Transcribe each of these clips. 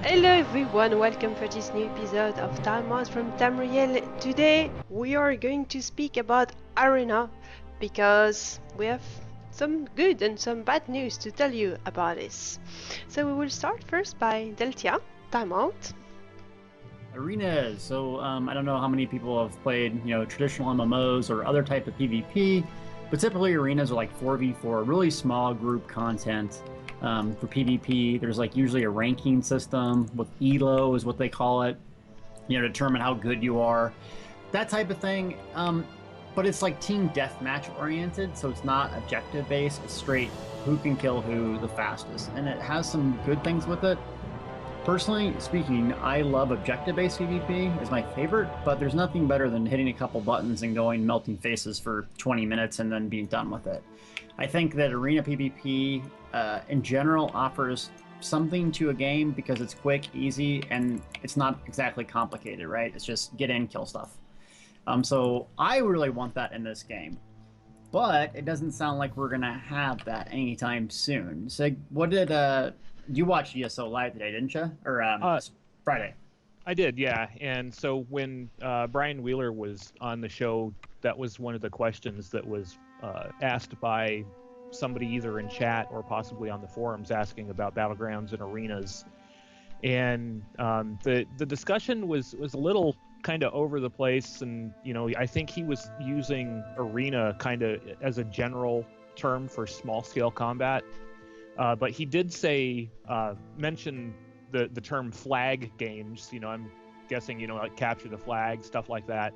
Hello everyone, welcome for this new episode of Timeout from Tamriel. Today we are going to speak about Arena because we have some good and some bad news to tell you about this. So we will start first by Deltia, Timeout. Arenas. So I don't know how many people have played, traditional MMOs or other type of PvP, but typically arenas are like 4v4, really small group content. For PvP, there's like usually a ranking system with ELO is what they call it, determine how good you are, that type of thing. But it's like team deathmatch oriented, so it's not objective based. It's straight who can kill who the fastest, and it has some good things with it. Personally speaking, I love objective-based PvP. It's my favorite, but there's nothing better than hitting a couple buttons and going melting faces for 20 minutes and then being done with it. I think that arena PvP in general offers something to a game because it's quick, easy, and it's not exactly complicated, right? It's just get in, kill stuff. So I really want that in this game. But it doesn't sound like we're going to have that anytime soon. So what did... you watched ESO live today, didn't you? Or Friday? I did, yeah. And so when Brian Wheeler was on the show, that was one of the questions that was asked by somebody either in chat or possibly on the forums asking about Battlegrounds and arenas. And the discussion was a little kind of over the place. And, I think he was using arena kind of as a general term for small-scale combat. But he did say, mention the term flag games, I'm guessing, like capture the flag, stuff like that,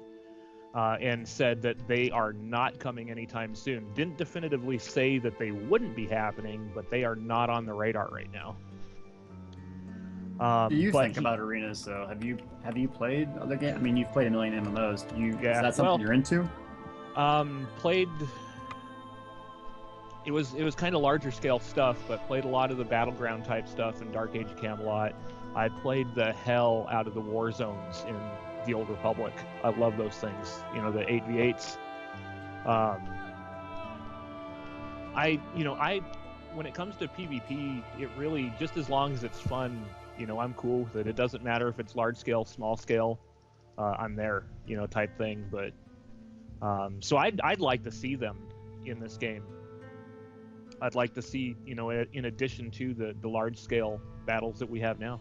and said that they are not coming anytime soon. Didn't definitively say that they wouldn't be happening, but they are not on the radar right now. Do you think about arenas, though? Have you played other games? I mean, you've played a million MMOs. Is that something you're into? Played... It was kind of larger scale stuff, but played a lot of the Battleground type stuff in Dark Age of Camelot. I played the hell out of the war zones in the Old Republic. I love those things, the 8v8s. When it comes to PvP, it really, just as long as it's fun, I'm cool with it. It doesn't matter if it's large scale, small scale, I'm there, type thing. But so I'd like to see them in this game. I'd like to see, in addition to the large-scale battles that we have now.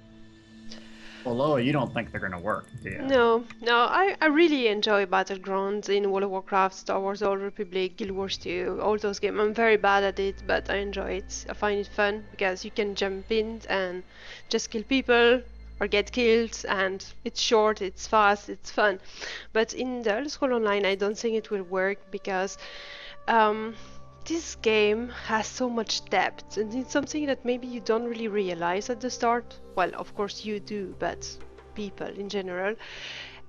Well, Loa, you don't think they're going to work, do you? No, I really enjoy Battlegrounds in World of Warcraft, Star Wars Old Republic, Guild Wars 2, all those games. I'm very bad at it, but I enjoy it. I find it fun because you can jump in and just kill people or get killed, and it's short, it's fast, it's fun. But in the Elder Scrolls Online, I don't think it will work because this game has so much depth, and it's something that maybe you don't really realize at the start. Well, of course you do, but people in general.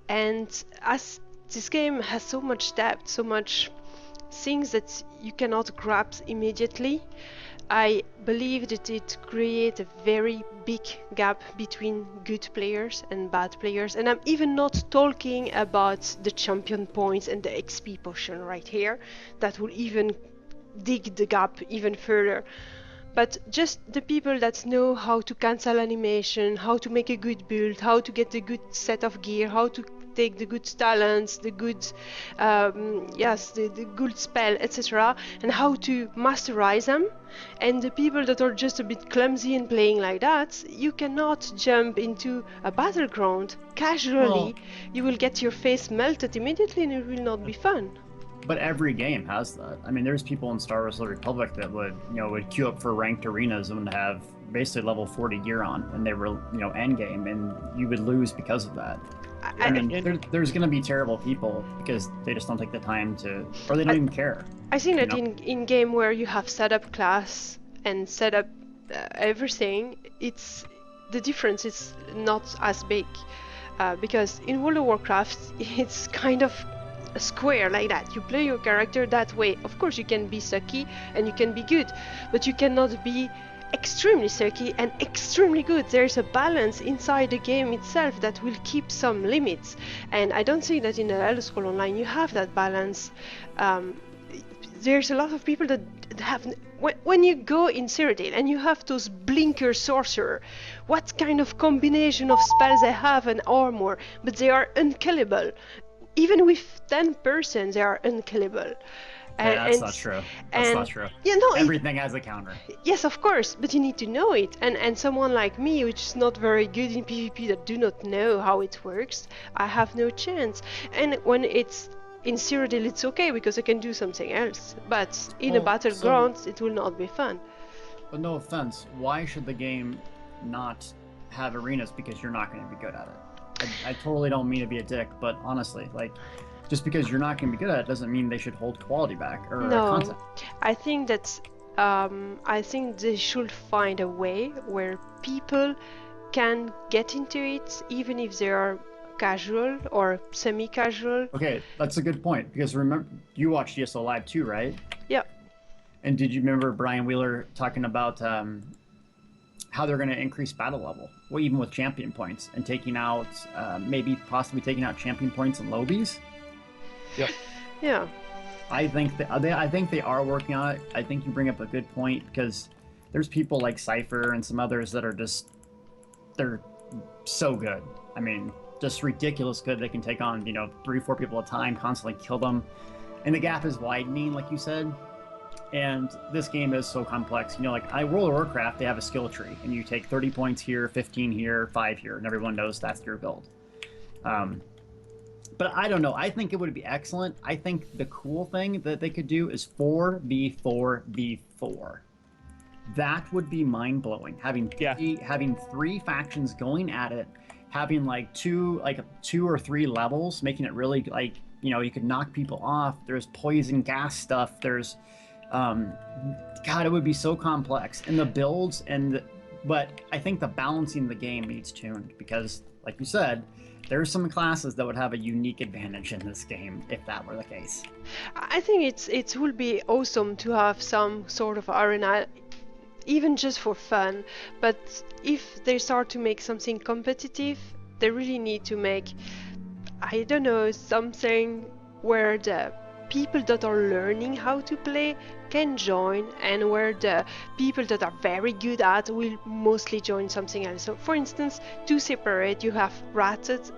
And as this game has so much depth, so much things that you cannot grasp immediately, I believe that it creates a very big gap between good players and bad players. And I'm even not talking about the champion points and the XP potion right here. That will even dig the gap even further, but just the people that know how to cancel animation, how to make a good build, how to get a good set of gear, how to take the good talents, the good the good spell, etc., and how to masterize them. And the people that are just a bit clumsy and playing like that, you cannot jump into a battleground casually. You will get your face melted immediately and it will not be fun. But every game has that. I mean, there's people in Star Wars: Old Republic that would queue up for ranked arenas and would have basically level 40 gear on, and they were, end game, and you would lose because of that. I mean, there's going to be terrible people because they just don't take the time to, or they don't even care. I think that in game where you have set up class and set up everything, the difference is not as big, because in World of Warcraft it's kind of a square like that. You play your character that way. Of course you can be sucky and you can be good, but you cannot be extremely sucky and extremely good. There's a balance inside the game itself that will keep some limits, and I don't think that in the Elder Scrolls Online you have that balance. there's a lot of people that have when you go in Cyrodiil and you have those blinker sorcerer, what kind of combination of spells they have and armor, but they are unkillable. Even with 10%, they are unkillable. Yeah, that's not true. That's not true. You know, everything has a counter. Yes, of course, but you need to know it. And someone like me, which is not very good in PvP, that do not know how it works, I have no chance. And when it's in Cyrodiil, it's okay because I can do something else. But in a Battlegrounds, it will not be fun. But no offense, why should the game not have arenas because you're not going to be good at it? I totally don't mean to be a dick, but honestly, like, just because you're not going to be good at it doesn't mean they should hold quality back or content. I think that's I think they should find a way where people can get into it even if they are casual or semi-casual. Okay, that's a good point, because remember, you watched ESO Live too, right? Yeah. And did you remember Brian Wheeler talking about how they're going to increase battle level, well, even with champion points, and taking out, maybe possibly taking out champion points and lobbies? Yep. Yeah. I think they are working on it. I think you bring up a good point, because there's people like Cypher and some others that are they're so good. I mean, just ridiculous good. They can take on, 3-4 people at a time, constantly kill them. And the gap is widening, like you said. And this game is so complex. Like World of Warcraft, they have a skill tree, and you take 30 points here, 15 here, 5 here, and everyone knows that's your build. But I don't know. I think it would be excellent. I think the cool thing that they could do is 4v4v4. That would be mind-blowing. Having three factions going at it, having like two or three levels, making it really like, you could knock people off. There's poison gas stuff. There's God, it would be so complex. And the builds but I think the balancing of the game needs tuned, because like you said, there's some classes that would have a unique advantage in this game if that were the case. I think it would be awesome to have some sort of arena, even just for fun. But if they start to make something competitive, they really need to make, I don't know, something where the people that are learning how to play can join, and where the people that are very good at will mostly join something else. So for instance, to separate, you have rated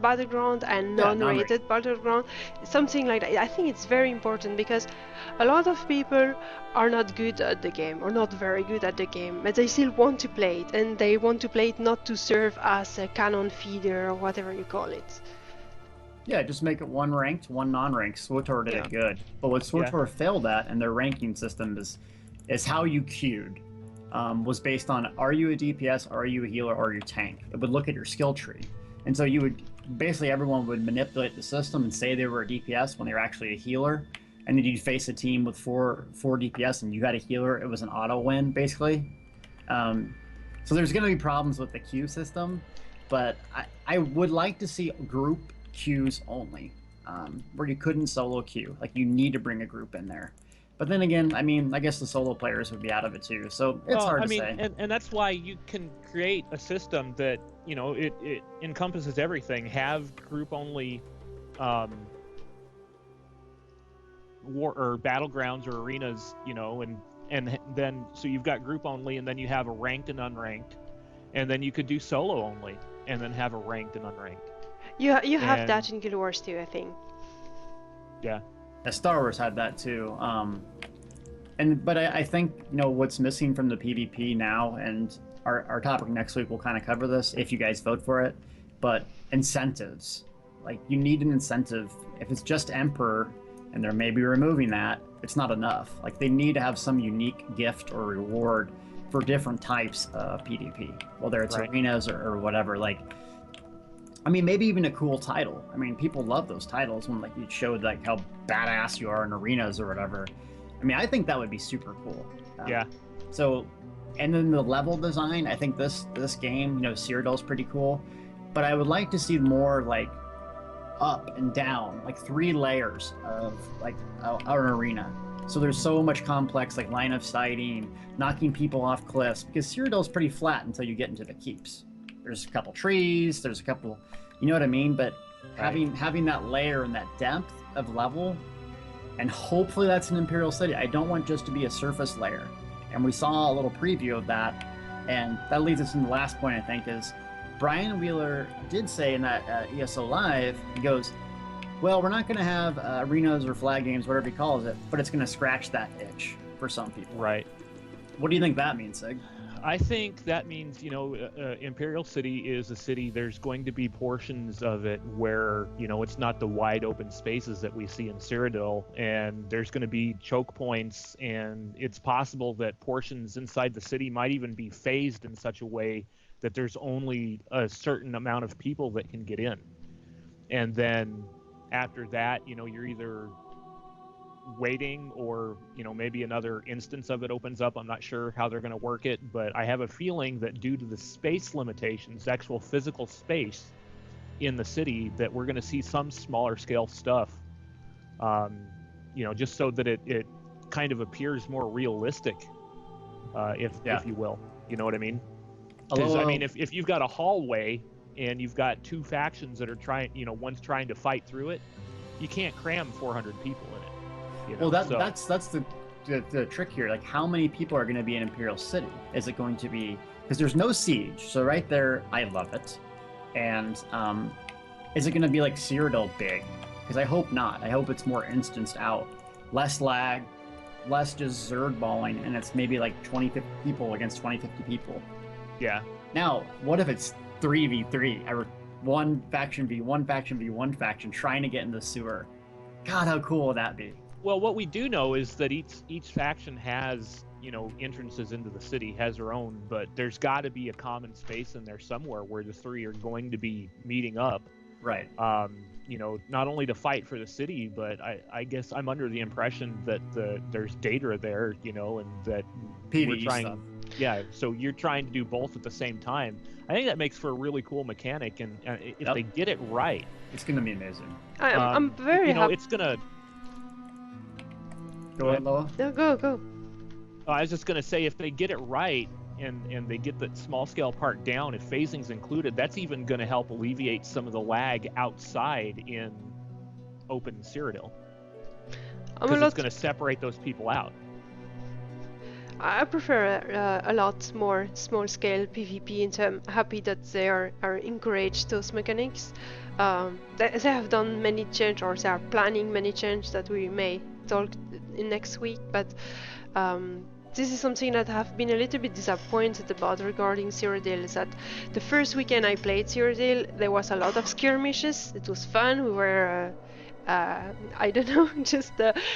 battleground and non-rated battleground, something like that. I think it's very important, because a lot of people are not good at the game, or not very good at the game, but they still want to play it, and they want to play it not to serve as a cannon feeder or whatever you call it. Yeah, just make it one ranked, one non-ranked. SWTOR did it good. But what SWTOR failed at, and their ranking system is how you queued, was based on, are you a DPS, are you a healer, or are you a tank? It would look at your skill tree. And so you would, basically everyone would manipulate the system and say they were a DPS when they were actually a healer. And then you'd face a team with four DPS and you had a healer, it was an auto win, basically. So there's going to be problems with the queue system, but I would like to see group queues only, where you couldn't solo queue. Like, you need to bring a group in there. But then again, I mean, I guess the solo players would be out of it too, so it's hard to say. And that's why you can create a system that, it encompasses everything. Have group only war or battlegrounds or arenas, and then so you've got group only, and then you have a ranked and unranked, and then you could do solo only, and then have a ranked and unranked. You have that in Guild Wars too, I think. Yeah. Star Wars had that too. But I think, what's missing from the PvP now, and our topic next week will kind of cover this if you guys vote for it, but incentives. Like, you need an incentive. If it's just Emperor and they're maybe removing that, it's not enough. Like, they need to have some unique gift or reward for different types of PvP, whether it's arenas or whatever. Like, I mean, maybe even a cool title. I mean, people love those titles when, like, you showed, like, how badass you are in arenas or whatever. I mean, I think that would be super cool. Yeah. So, and then the level design, I think this game, Cyrodiil's pretty cool, but I would like to see more, like, up and down, like 3 layers of, like, an arena. So there's so much complex, like, line of sighting, knocking people off cliffs, because Cyrodiil's pretty flat until you get into the keeps. There's a couple trees, there's a couple, you know what I mean? But having that layer and that depth of level, And hopefully that's an Imperial City. I don't want just to be a surface layer. And we saw a little preview of that. And that leads us to the last point, I think, is Brian Wheeler did say in that ESO Live, he goes, well, we're not going to have arenas or flag games, whatever he calls it, but it's going to scratch that itch for some people. Right. What do you think that means, Sig? I think that means, Imperial City is a city. There's going to be portions of it where, it's not the wide open spaces that we see in Cyrodiil, and there's going to be choke points, and it's possible that portions inside the city might even be phased in such a way that there's only a certain amount of people that can get in. And then after that, you're either waiting or maybe another instance of it opens up. I'm not sure how they're going to work it, but I have a feeling that due to the space limitations, actual physical space in the city, that we're going to see some smaller scale stuff, just so that it kind of appears more realistic, if you will. You know what I mean? Because I mean, if you've got a hallway and you've got two factions that are trying, one's trying to fight through it, you can't cram 400 people in it. Well, that's the trick here. Like, how many people are going to be in Imperial City? Is it going to be, because there's no siege, so right there, I love it. And is it going to be like Cyrodiil big? Because I hope not. I hope it's more instanced out, less lag, less just Zerg balling, and it's maybe like 20, 50 people against 20, 50 people. Yeah. Now, what if it's 3v3, or one faction v one faction v one faction trying to get in the sewer? God, how cool would that be? Well, what we do know is that each faction has, entrances into the city, has their own, but there's got to be a common space in there somewhere where the three are going to be meeting up. Right. Not only to fight for the city, but I guess I'm under the impression that there's data there, and that PvE we're trying. Stuff. Yeah, so you're trying to do both at the same time. I think that makes for a really cool mechanic, and if they get it right, it's going to be amazing. I'm very happy. It's gonna. Go ahead, Loa. No, go. I was just gonna say, if they get it right and they get the small scale part down, if phasing's included, that's even gonna help alleviate some of the lag outside in open Cyrodiil. Because it's gonna separate those people out. I prefer a lot more small-scale PvP, and so I'm happy that they are encouraged those mechanics. They have done many changes, or they are planning many changes that we may talk in next week. But this is something that I've been a little bit disappointed about regarding Cyrodiil. Is that the first weekend I played Cyrodiil, there was a lot of skirmishes. It was fun. We were I don't know, just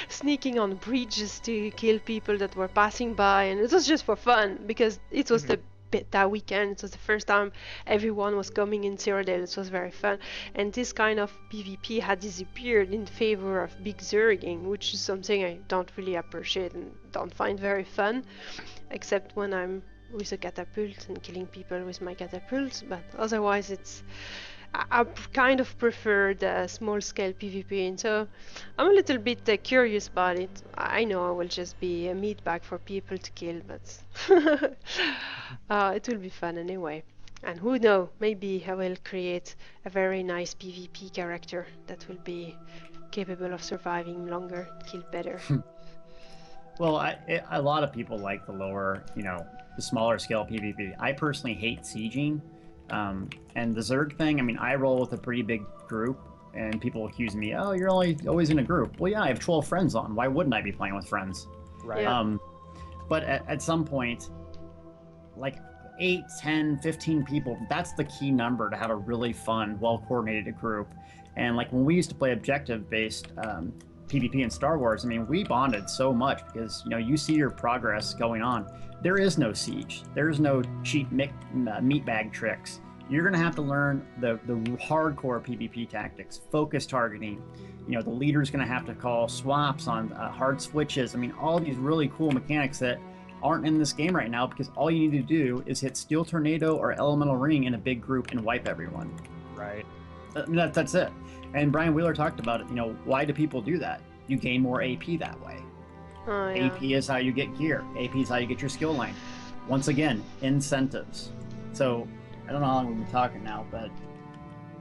sneaking on bridges to kill people that were passing by, and it was just for fun because it was that weekend. It was the first time everyone was coming in Cyrodiil. It was very fun, and this kind of PvP had disappeared in favor of big zerging, which is something I don't really appreciate and don't find very fun, except when I'm with a catapult and killing people with my catapult. But otherwise, I kind of prefer the small-scale PvP, and so I'm a little bit curious about it. I know I will just be a meat bag for people to kill, but it will be fun anyway. And who knows, maybe I will create a very nice PvP character that will be capable of surviving longer, kill better. Well, a lot of people like the lower, the smaller scale PvP. I personally hate sieging. And the Zerg thing, I mean, I roll with a pretty big group, and people accuse me, oh, you're always in a group. Well, yeah, I have 12 friends on. Why wouldn't I be playing with friends? Right. Yeah. But at some point, like 8, 10, 15 people, that's the key number to have a really fun, well-coordinated group. And like when we used to play objective-based PvP in Star Wars, I mean, we bonded so much because, you see your progress going on. There is no siege. There's no cheap meat bag tricks. You're going to have to learn the hardcore PvP tactics, focus targeting. The leader's going to have to call swaps on hard switches. I mean, all these really cool mechanics that aren't in this game right now because all you need to do is hit Steel Tornado or Elemental Ring in a big group and wipe everyone. Right. I mean, that's it. And Brian Wheeler talked about it. Why do people do that? You gain more AP that way. Oh, yeah. AP is how you get gear. AP is how you get your skill line. Once again, incentives. So, I don't know how long we've been talking now, but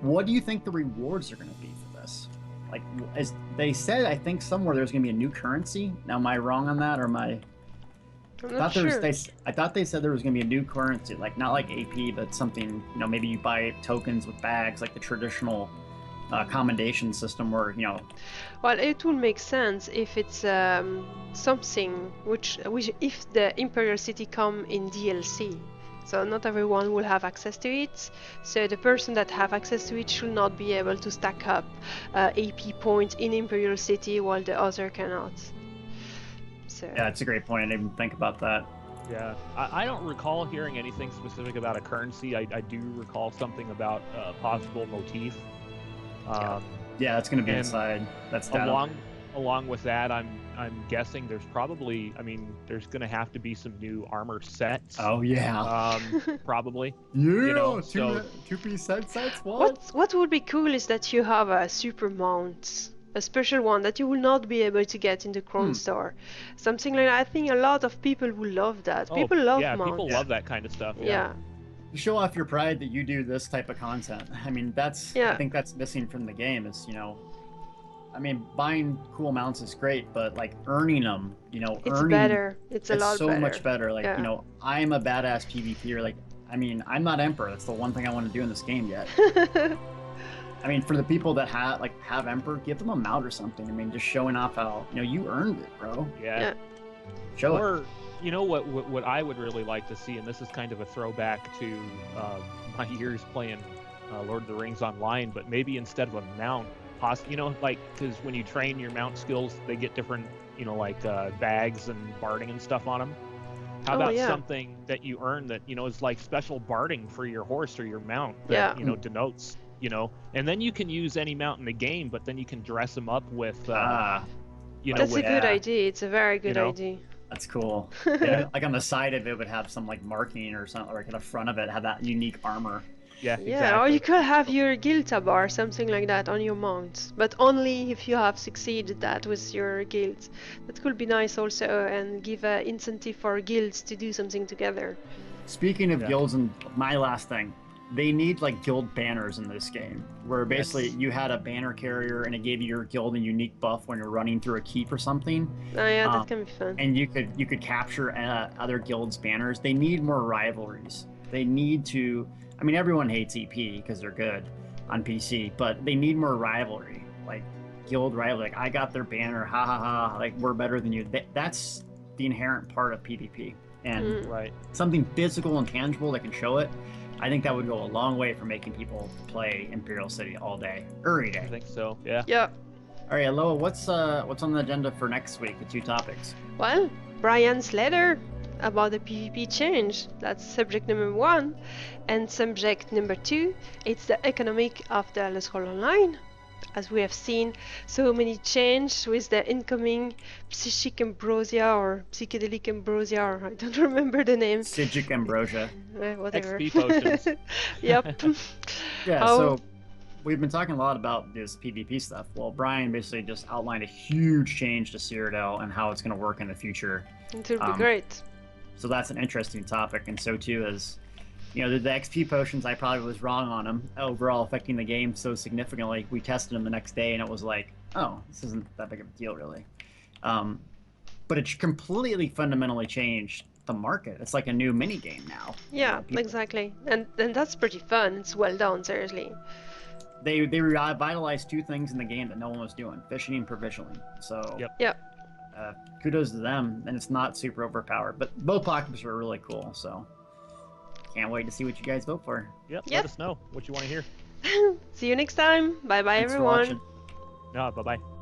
what do you think the rewards are going to be for this? like, as they said, I think somewhere there's going to be a new currency. Now, am I wrong on that, or am I? I'm I not thought there was, sure. I thought they said there was going to be a new currency, like not like AP, but something. You know, maybe you buy tokens with bags, like the traditional commendation system, where Well, it will make sense if it's something which if the Imperial City come in DLC. So not everyone will have access to it. So the person that have access to it should not be able to stack up AP points in Imperial City while the other cannot. So Yeah, it's a great point. I didn't even think about that. Yeah, I don't recall hearing anything specific about a currency. I do recall something about a possible motif. Um, Yeah, that's going to be And inside. That's data. along with that, I'm guessing there's probably, I mean, there's going to have to be some new armor sets. Oh yeah. Probably. Yeah, You know, two so two-piece sets. What? what would be cool is that you have a super mount, a special one that you will not be able to get in the Crown Store. Something like that. I think a lot of people will love that. oh People love yeah, people mounts. love that kind of stuff. Yeah. Yeah. Show off your pride that you do this type of content. I mean, I Yeah. think that's missing from the game. Is I mean, buying cool mounts is great, but like earning them, It's better. It's a lot so better. much better. Like, Yeah. I'm a badass PvPer. Like, I mean, I'm not Emperor. That's the one thing I want to do in this game yet. I mean, for the people that have Emperor, give them a mount or something. I mean, just showing off how you earned it, bro. Yeah. Yeah. Show it. Or you know what I would really like to see, and this is kind of a throwback to my years playing Lord of the Rings online, but maybe instead of a mount, like, because when you train your mount skills, they get different, like bags and barding and stuff on them. How Oh, about yeah. something that you earn that is like special barding for your horse or your mount Yeah. that denotes, and then you can use any mount in the game, but then you can dress them up with That's a good Yeah. idea. It's a very good idea. That's cool. Yeah, like on the side of it would have some like marking or something, or like at the front of it have that unique armor. Yeah, Yeah, exactly. or you could have your guild bar, something like that, on your mount, but only if you have succeeded that with your guild. That could be nice also, and give an incentive for guilds to do something together. Speaking of Yeah. guilds, and my last thing, they need like guild banners in this game, where basically you had a banner carrier and it gave your guild a unique buff when you're running through a keep or something. Oh yeah, that can be fun. And you could capture other guilds' banners. They need more rivalries. They need to. I mean, everyone hates EP because they're good on PC, but they need more rivalry, like guild rivalry. Like, I got their banner, ha ha ha! Like, we're better than you. That's the inherent part of PvP, and Right. something physical and tangible that can show it. I think that would go a long way for making people play Imperial City all day, every I day. think so. Yeah. Yeah. All right, Aloha, what's on the agenda for next week? The 2 topics. Well, Brian's letter about the PvP change. That's subject number 1. And subject number 2, it's the economic of the Elder Scrolls Online. As we have seen so many change with the incoming psychic ambrosia or psychedelic ambrosia, or I don't remember the name. Sigic Ambrosia. Whatever. XP potions. Yep. Yeah, Oh. so we've been talking a lot about this PvP stuff. Well, Brian basically just outlined a huge change to Cyrodiil and how it's going to work in the future. It will be great. So that's an interesting topic, and so too is, the XP potions. I probably was wrong on them overall, affecting the game so significantly. We tested them the next day, and it was like, oh, this isn't that big of a deal, really. But it completely fundamentally changed the market. It's like a new mini game now. Yeah, exactly. And that's pretty fun. It's well done, seriously. They revitalized 2 things in the game that no one was doing: fishing and provisioning. So Yep. Yeah. Kudos to them, and it's not super overpowered. But both pockets are really cool, so can't wait to see what you guys vote for. Yep. Yep. Let us know what you want to hear. See you next time. Bye bye, Thanks for everyone. watching. No, bye bye.